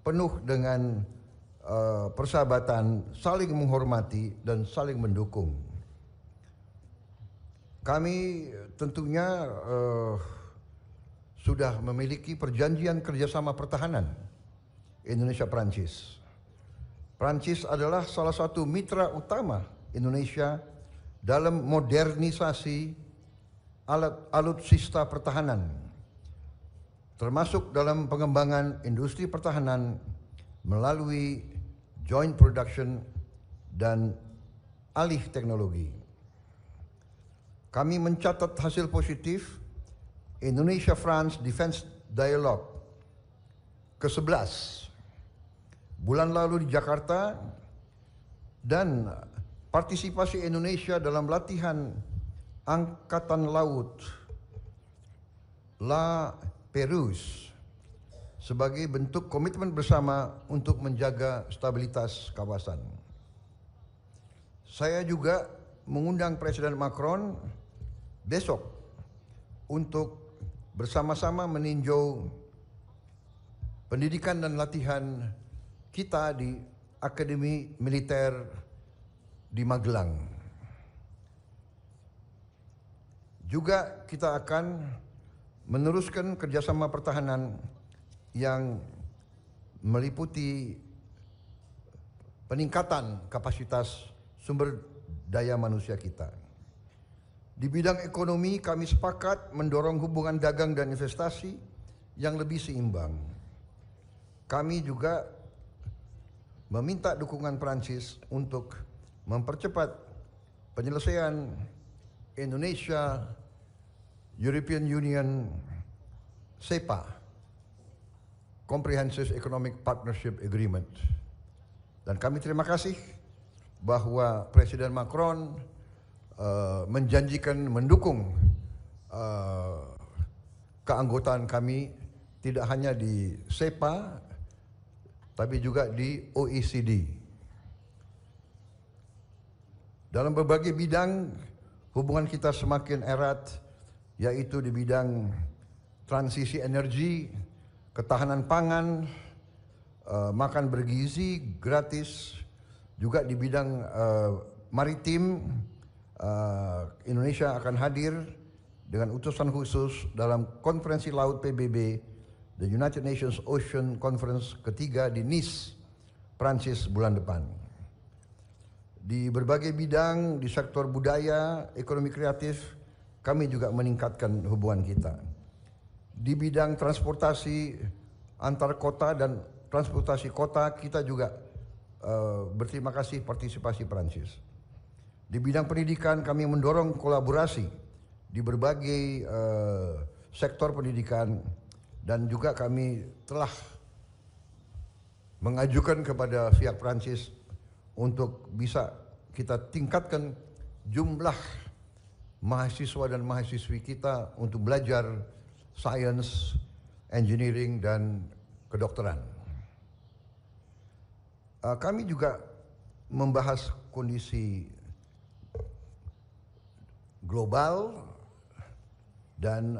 penuh dengan persahabatan, saling menghormati dan saling mendukung. Kami tentunya sudah memiliki perjanjian kerjasama pertahanan Indonesia-Prancis. Prancis adalah salah satu mitra utama Indonesia dalam modernisasi alutsista pertahanan, termasuk dalam pengembangan industri pertahanan melalui joint production dan alih teknologi. Kami mencatat hasil positif Indonesia-France Defense Dialogue ke-11 bulan lalu di Jakarta, dan partisipasi Indonesia dalam latihan Angkatan Laut La Pérouse sebagai bentuk komitmen bersama untuk menjaga stabilitas kawasan. Saya juga mengundang Presiden Macron besok untuk bersama-sama meninjau pendidikan dan latihan kita di Akademi Militer di Magelang. Juga kita akan meneruskan kerjasama pertahanan yang meliputi peningkatan kapasitas sumber daya manusia kita. Di bidang ekonomi, kami sepakat mendorong hubungan dagang dan investasi yang lebih seimbang. Kami juga meminta dukungan Prancis untuk mempercepat penyelesaian Indonesia European Union CEPA, Comprehensive Economic Partnership Agreement. Dan kami terima kasih bahwa Presiden Macron menjanjikan mendukung keanggotaan kami tidak hanya di CEPA tapi juga di OECD. Dalam berbagai bidang hubungan kita semakin erat, yaitu di bidang transisi energi, ketahanan pangan, makan bergizi gratis, juga di bidang maritim. Indonesia akan hadir dengan utusan khusus dalam konferensi laut PBB, The United Nations Ocean Conference ketiga di Nice, Prancis bulan depan. Di berbagai bidang, di sektor budaya, ekonomi kreatif, kami juga meningkatkan hubungan kita. Di bidang transportasi antar kota dan transportasi kota, kita juga berterima kasih partisipasi Prancis. Di bidang pendidikan, kami mendorong kolaborasi di berbagai sektor pendidikan, dan juga kami telah mengajukan kepada pihak Prancis untuk bisa kita tingkatkan jumlah mahasiswa dan mahasiswi kita untuk belajar sains, engineering, dan kedokteran. Kami juga membahas kondisi global dan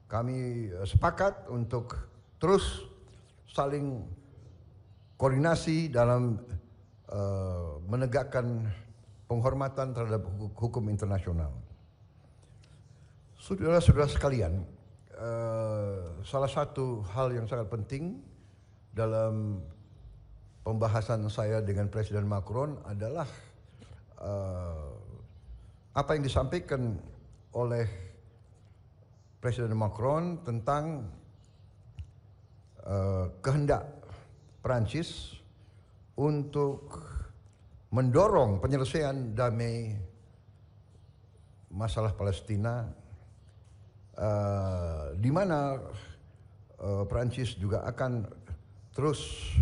kami sepakat untuk terus saling koordinasi dalam menegakkan penghormatan terhadap hukum internasional. Saudara-saudara sekalian, salah satu hal yang sangat penting dalam pembahasan saya dengan Presiden Macron adalah apa yang disampaikan oleh Presiden Macron tentang kehendak Prancis untuk mendorong penyelesaian damai masalah Palestina, di mana Prancis juga akan terus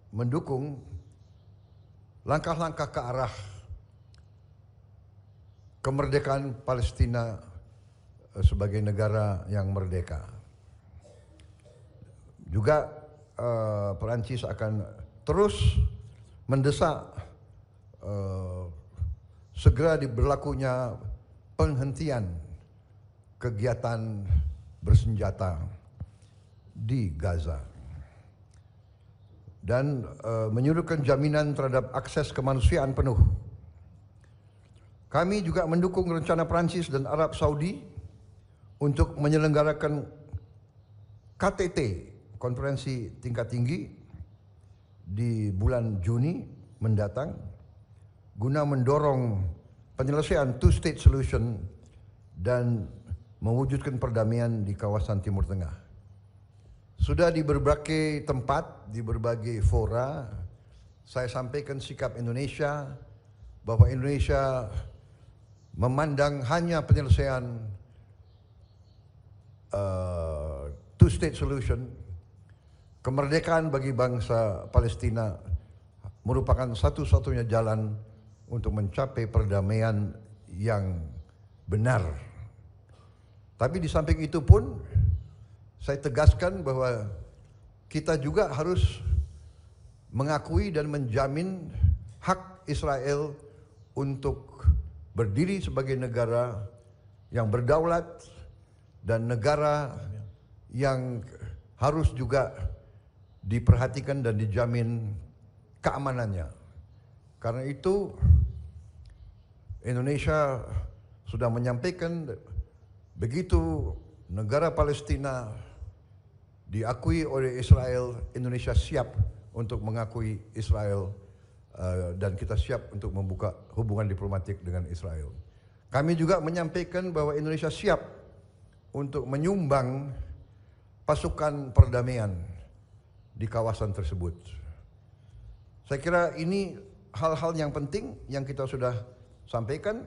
mendukung langkah-langkah ke arah kemerdekaan Palestina sebagai negara yang merdeka. Juga Perancis akan terus mendesak segera diberlakunya penghentian kegiatan bersenjata di Gaza. Dan menyuruhkan jaminan terhadap akses kemanusiaan penuh. Kami juga mendukung rencana Prancis dan Arab Saudi untuk menyelenggarakan KTT, konferensi tingkat tinggi, di bulan Juni mendatang, guna mendorong penyelesaian two-state solution dan mewujudkan perdamaian di kawasan Timur Tengah. Sudah di berbagai tempat, di berbagai fora, saya sampaikan sikap Indonesia bahwa Indonesia memandang hanya penyelesaian two-state solution, kemerdekaan bagi bangsa Palestina merupakan satu-satunya jalan untuk mencapai perdamaian yang benar. Tapi di samping itu pun, saya tegaskan bahwa kita juga harus mengakui dan menjamin hak Israel untuk berdiri sebagai negara yang berdaulat dan negara yang harus juga diperhatikan dan dijamin keamanannya. Karena itu Indonesia sudah menyampaikan begitu negara Palestina diakui oleh Israel, Indonesia siap untuk mengakui Israel dan kita siap untuk membuka hubungan diplomatik dengan Israel. Kami juga menyampaikan bahwa Indonesia siap untuk menyumbang pasukan perdamaian di kawasan tersebut. Saya kira ini hal-hal yang penting yang kita sudah sampaikan.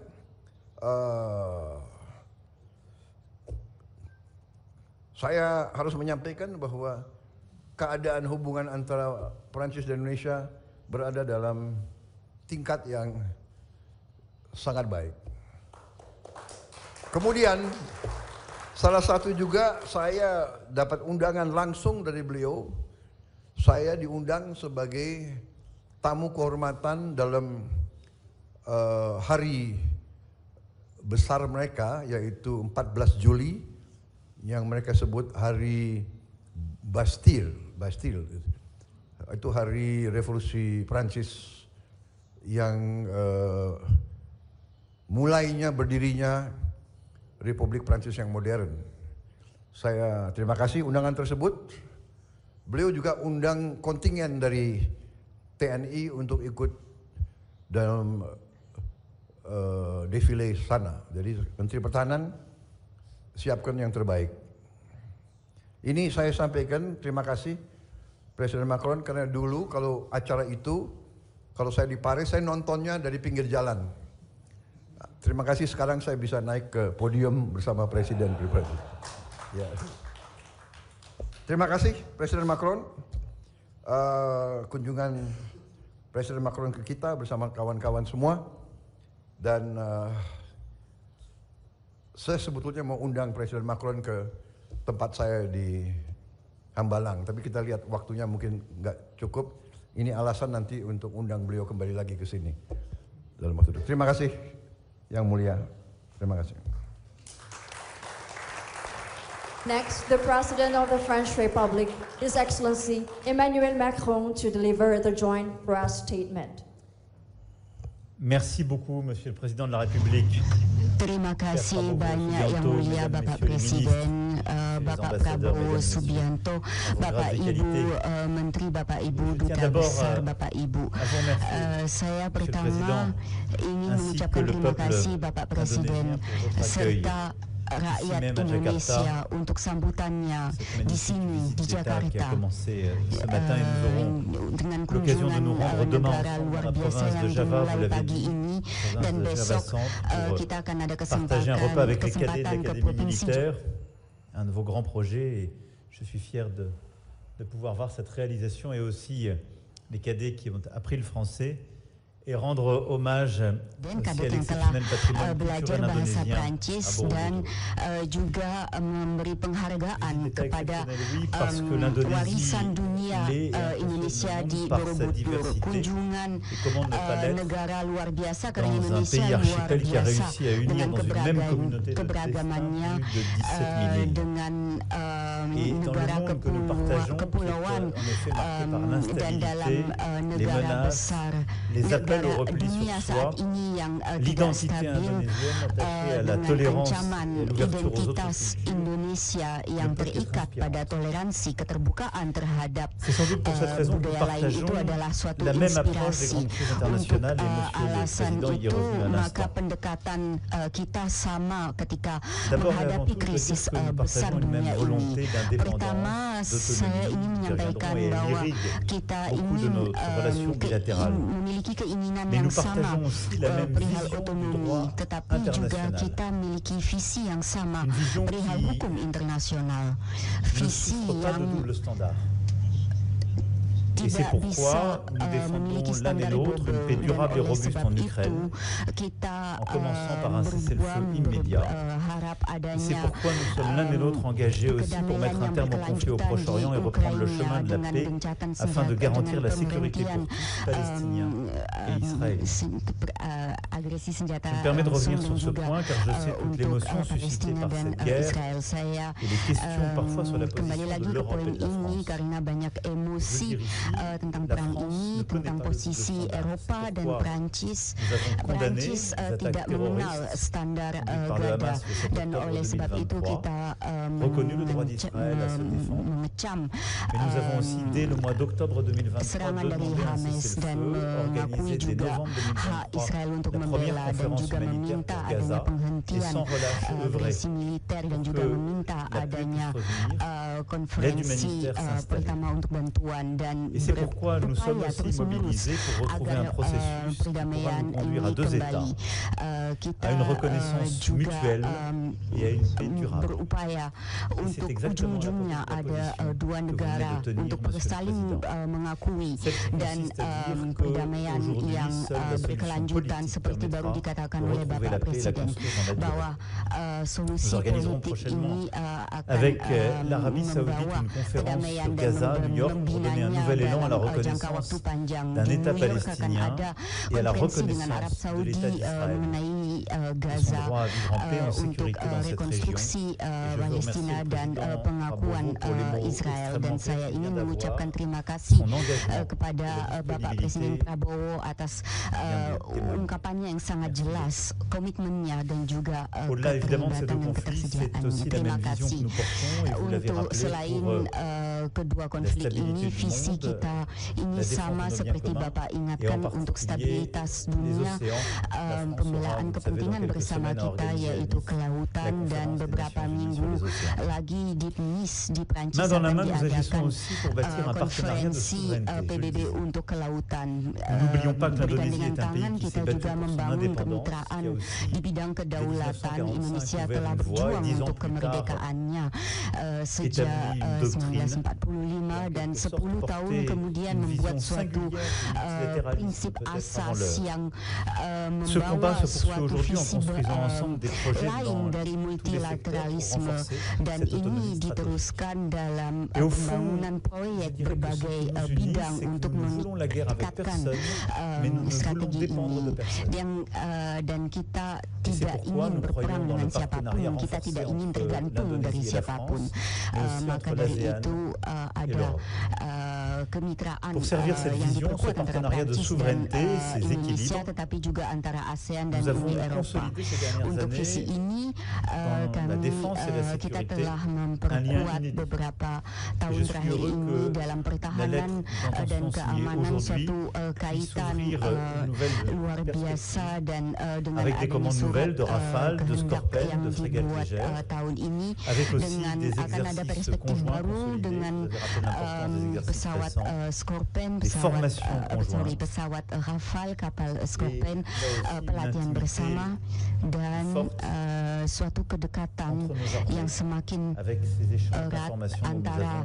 Saya harus menyampaikan bahwa keadaan hubungan antara Perancis dan Indonesia berada dalam tingkat yang sangat baik. Kemudian salah satu juga saya dapat undangan langsung dari beliau. Saya diundang sebagai tamu kehormatan dalam hari besar mereka, yaitu 14 Juli yang mereka sebut hari Bastille. Itu hari revolusi Prancis yang mulainya berdirinya Republik Prancis yang modern. Saya terima kasih undangan tersebut. Beliau juga undang kontingen dari TNI untuk ikut dalam defile sana. Jadi Menteri Pertahanan siapkan yang terbaik. Ini saya sampaikan terima kasih Presiden Macron, karena dulu kalau acara itu, kalau saya di Paris, saya nontonnya dari pinggir jalan. Terima kasih sekarang saya bisa naik ke podium bersama Presiden pribadi. Ya. Terima kasih Presiden Macron, kunjungan Presiden Macron ke kita bersama kawan-kawan semua, dan saya sebetulnya mau undang Presiden Macron ke tempat saya di Hambalang, tapi kita lihat waktunya mungkin nggak cukup. Ini alasan nanti untuk undang beliau kembali lagi ke sini dalam waktu itu. Terima kasih Yang Mulia, terima kasih. Next, the President of the French Republic, His Excellency Emmanuel Macron, to deliver the joint press statement. Merci beaucoup, Monsieur le Président de la République. Terima kasih banyak Yang Mulia Bapak Presiden, Bapak Prabowo Subianto, Bapak Ibu Menteri, Bapak Ibu Duta Besar, Bapak Ibu. Saya pertama ingin mengucapkan terima kasih Bapak Presiden serta rakyat Indonesia untuk sambutannya di sini di Jakarta dengan kunjungan negara luar biasa yang dimulai pagi ini, dan besok kita akan ada kesempatan ke provinsi. Un de vos grands projets, et je suis fier de pouvoir voir cette réalisation, et aussi les cadets qui ont appris le français et rendre hommage aussi à l'exceptionnel patrimoine culturel indonésien dan juga memberi penghargaan kepada warisan dunia dunia Indonesia di Borobudur, kunjungan negara luar biasa karena Indonesia luar biasa dengan keberagamannya, dengan negara kepulauan dan dalam negara besar, negara dunia saat ini yang tidak stabil, dengan ancaman identitas Indonesia yang terikat pada toleransi, keterbukaan terhadap budaya lain itu adalah suatu inspirasi. Untuk alasan itu maka pendekatan kita sama ketika menghadapi krisis besar dunia ini. Pertama, saya ingin menyampaikan bahwa kita ingin memiliki keinginan yang sama perihal otonomi, tetapi juga kita memiliki visi yang sama perihal hukum internasional, visi yang Et c'est pourquoi nous défendons l'un et l'autre une paix durable et robuste en Ukraine, en commençant par un cessez-le-feu immédiat. Et c'est pourquoi nous sommes l'un et l'autre engagés aussi pour mettre un terme au conflit au Proche-Orient et reprendre le chemin de la paix afin de garantir la sécurité pour tous, Palestiniens et Israéliens. Je me permets de revenir sur ce point car je sais toute l'émotion suscitée par cette guerre et les questions parfois sur la position de l'Europe et de la France. Je dire tentang perang ini, tentang posisi Eropa dan Prancis. Prancis tidak mengenal standar gada dan oleh sebab itu kita mengecam serangan dari Hamas dan mengakui juga hak Israel untuk membela dan juga meminta adanya penghentian agresi militer dan juga meminta adanya konferensi pertama untuk bantuan dan Et c'est pourquoi nous sommes aussi mobilisés pour retrouver un processus qui pourra nous conduire à deux États, à une reconnaissance mutuelle et à une paix durable. Et c'est exactement ujung-ujungnya ada dua negara untuk saling mengakui dan perdamaian yang berkelanjutan seperti baru dikatakan oleh Bapak Presiden bahwa solusi politik ini avec akan l'Arabie Saoudite une conférence sur Gaza à New York pour donner un nouvel élan à la reconnaissance d'un État palestinien et à la reconnaissance de l'État d'Israël et son droit à vivre en paix en sécurité dans cette région. Palestina dan pengakuan Israel, dan saya ingin mengucapkan terima kasih kepada Bapak Presiden Prabowo atas ungkapannya yang sangat jelas, komitmennya dan juga keterlibatan dan ketersediaannya. Terima kasih. Untuk selain kedua konflik ini, visi kita ini sama seperti Bapak ingatkan untuk stabilitas dunia, pembelaan kepentingan bersama kita yaitu kelautan, dan beberapa minggu lagi di Nice di Prancis akan diadakan konferensi PBB untuk kelautan. Bergandengan tangan kita juga membangun kemitraan di bidang kedaulatan. Indonesia telah berjuang untuk kemerdekaannya sejak 1945 dan 10 tahun kemudian membuat suatu prinsip asas yang membawa suatu visi lain dari multilateralisme, dan ini diteruskan dalam pembangunan proyek berbagai bidang untuk meningkatkan strategi ini. Dan kita tidak ingin berperang dengan siapapun, kita tidak ingin tergantung dari siapapun. Maka dari itu ada kemitraan yang diperkuat antara Prancis dan Indonesia, tetapi juga antara ASEAN dan Uni Eropa. Untuk visi ini kita telah memperkuat beberapa tahun terakhir ini dalam pertahanan dan keamanan, suatu kaitan luar biasa, dan dengan adanya surat kehendak yang dibuat tahun ini, dengan akan ada perspektif baru dengan pesawat Scorpion, pesawat Rafale, kapal Scorpion, pelatihan bersama, dan suatu kedekatan yang semakin erat antara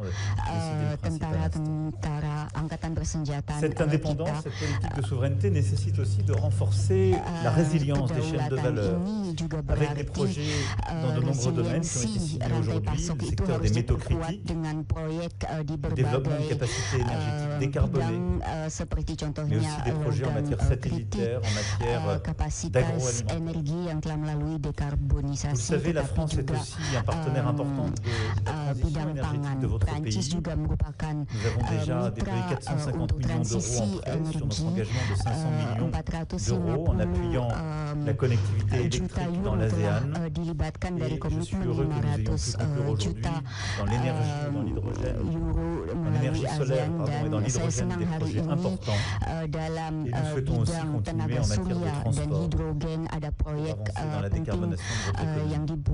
tentara-tentara angkatan bersenjata Cette indépendance, cette politique de souveraineté nécessite aussi de renforcer la résilience des chaînes de valeur avec des projets dans de nombreux domaines qui ont été signés aujourd'hui, le secteur des métaux critiques, le développement de capacités énergétiques décarbonées, mais aussi des projets en matière satellitaire, en matière d'agroalimentaire. Vous le savez, la France est aussi un partenaire important de la transition énergétique de votre pays. Nous avons déjà déployé 450 millions d'euros en prêt sur notre engagement de 500 millions d'euros en appuyant la connectivité électrique dans l'ASEAN. Et je suis heureux que nous ayons pu conclure aujourd'hui dans l'énergie, dans l'hydrogène, dans l'énergie solaire et dans l'hydrogène des projets importants. Et nous souhaitons aussi continuer en matière de transport pour avancer dans la décarbonation de votre économie.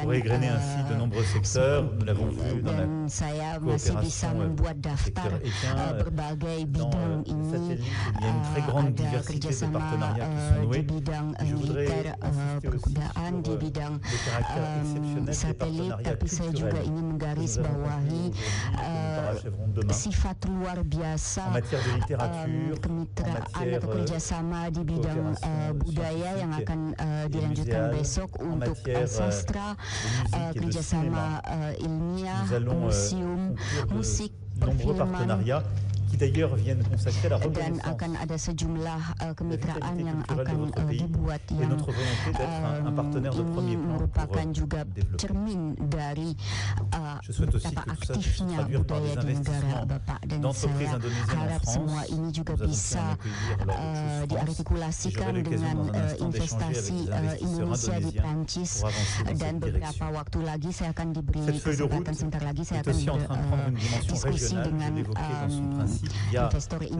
Pour égrener ainsi de nombreux secteurs, nous l'avons vu dans la coopération secteur équin, dans les satellites, il y a une très grande diversité de partenariats qui sont noués. Et je voudrais insister aussi sur le caractère exceptionnel des partenariats culturels que nous avons parachèverons demain en matière de littérature, en matière de coopération scientifique et muséale, en matière de musique et de cinéma. Nous allons conclure de nombreux partenariats qui d'ailleurs viennent consacrer la reconnaissance de la vitalité culturelle de votre pays et notre volonté d'être un partenaire de premier plan pour développer. Je souhaite aussi que tout ça puisse se traduire par des investissements d'entreprises indonésiennes en France. Nous avons pu en accueillir lors de France. Et j'aurai l'occasion dans un instant d'échanger avec des investisseurs indonésiens pour avancer dans cette direction. Cette feuille de route est aussi en train de prendre une dimension régionale, je l'évoquais dans son principe. Il y a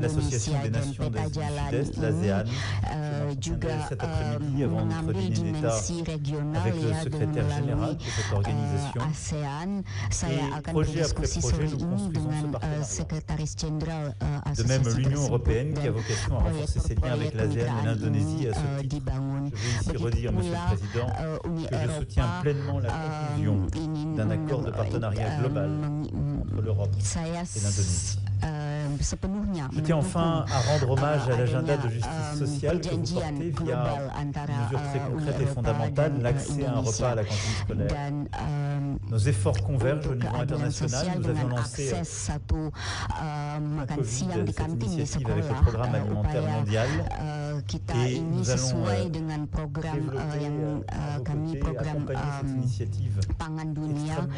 l'Association des Nations d'Asie du Sud-Est, l'ASEAN. Je m'entretiendrai cet après-midi avant notre dîner d'État avec le secrétaire général de cette organisation. Et projet après projet, nous construisons ce partenariat. De même, l'Union européenne qui a vocation à renforcer ses liens avec l'ASEAN et l'Indonésie à ce titre. Je veux ici redire, Monsieur le Président, que je soutiens pleinement la conclusion d'un accord de partenariat global entre l'Europe et l'Indonésie. Je tiens enfin à rendre hommage à l'agenda de justice sociale que vous portez via une mesure très concrète et fondamentale, l'accès à un repas à la cantine scolaire. Nos efforts convergent au niveau international. Nous avions lancé la Covid, cette initiative avec le programme alimentaire mondial et nous allons développer, accompagner cette initiative extrêmement importante.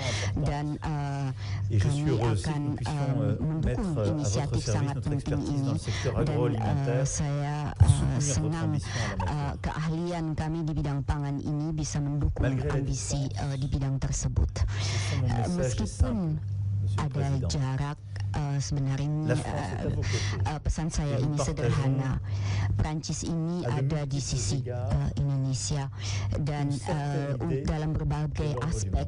Et je suis heureux aussi que nous puissions mettre à votre service notre expertise dans le secteur agroalimentaire pour soutenir votre ambition à la matière. Keahlian kami di bidang pangan ini bisa mendukung ambisi di bidang tersebut. Meskipun ada jarak, sebenarnya pesan saya ini sederhana. Prancis ini ada di sisi Indonesia dan dalam berbagai aspek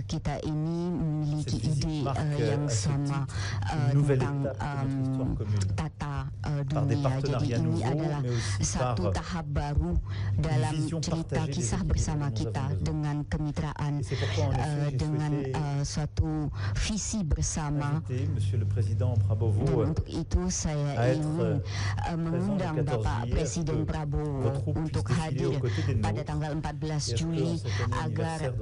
kita ini memiliki ide yang sama tentang tata dunia. Jadi ini adalah satu tahap baru dalam cerita kisah bersama kita dengan kemitraan, dengan suatu visi bersama. Untuk itu saya ingin mengundang Bapak Presiden Prabowo untuk hadir pada tanggal 14 Juli agar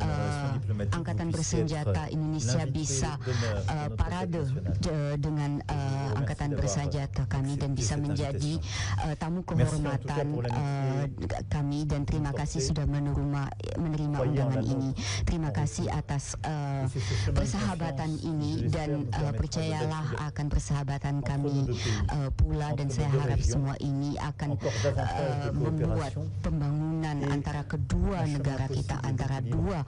Angkatan Bersenjata Indonesia bisa parade dengan Angkatan Bersenjata kami dan bisa menjadi tamu kehormatan kami, dan terima kasih sudah menerima undangan ini. Terima kasih atas persahabatan ini dan percayalah akan persahabatan kami pula, dan saya harap semua ini akan membuat pembangunan antara kedua negara kita, antara dua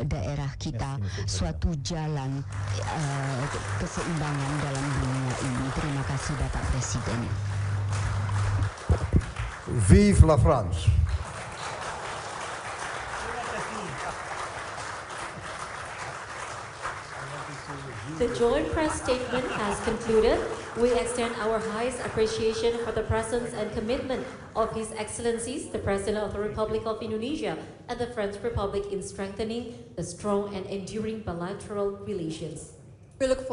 daerah kita, suatu jalan keseimbangan dalam dunia ini. Terima kasih Bapak Presiden. Vive la France! The joint press statement has concluded. We extend our highest appreciation for the presence and commitment of His Excellencies, the President of the Republic of Indonesia and the French Republic in strengthening the strong and enduring bilateral relations. We look forward